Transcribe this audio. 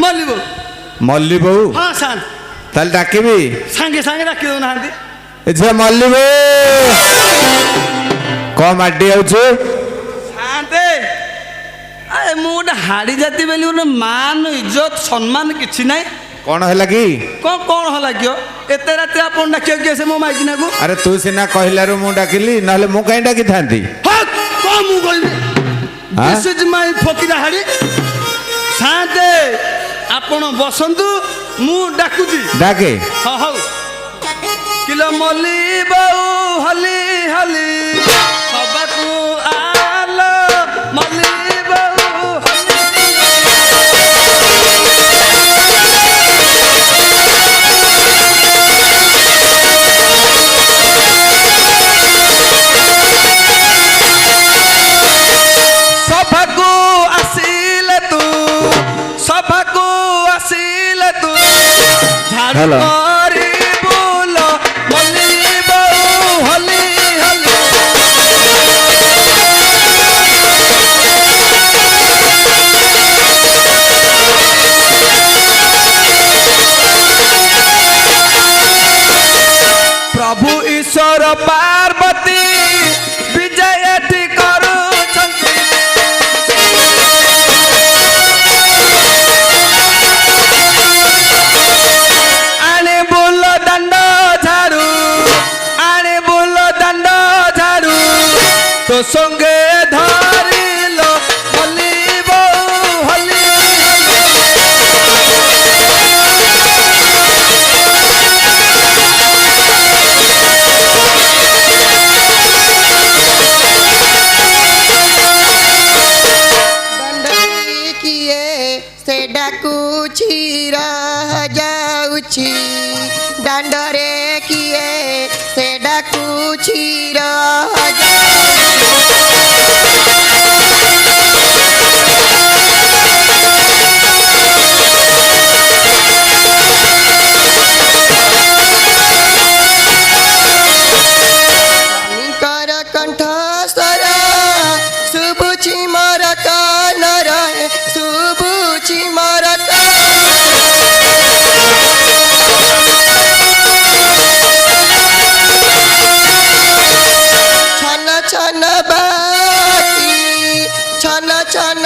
ମଲ୍ଲି ବୋଉ ମଲ୍ଲି ବୋଉ ହଁ ସାନ୍ତ ତାହେଲେ ଡାକିବି ସାଙ୍ଗେ ସାଙ୍ଗେ ଡାକି ଦେଉନାହାନ୍ତି ଏ ଝିଅ ମଲ୍ଲି ବୋଉ କଣ ମାଡି ଯାଉଛି ସାନ୍ତେ ଆରେ ମୁଁ ଗୋଟେ ହାଡ଼ି ଜାତି ବୋଲି ଗୋଟେ ମାନ ଇଜ୍ଜତ ସମ୍ମାନ କିଛି ନାହିଁ କଣ ହେଲା କି କଣ ହେଲା କିଅ ଏତେ ରାତି ଆପଣ ଡାକିବ କିଏ ସେ ମୋ ମାଇକିନାକୁ ଆରେ ତୁ ସିନା କହିଲାରୁ ମୁଁ ଡାକିଲି ନହେଲେ ମୁଁ କାହିଁ ଡାକିଥାନ୍ତି କଣ ମୁଁ କହିବି ଦିସ୍ ଇଜ୍ ମାଇ ଫକିରା ହାଡ଼ି ସାନ୍ତେ ଆପଣ ବସନ୍ତୁ ମୁଁ ଡାକୁଛି ଡାକେ ହଁ ହଉ କିଲୋ ମଲ୍ଲି ବୋଉ ହଲି ହଲି ସବାକୁ ଆଲୋ ମଲ୍ଲି हेलो बोलो मल्ली बहु हली हली प्रभु ईश्वर पार्वती विजय करू तो संगे धारिलो मल्ली बहु हली दंडरी किए से डाकुची रह जाउची दंडरे किए से डाकुची रह छन छन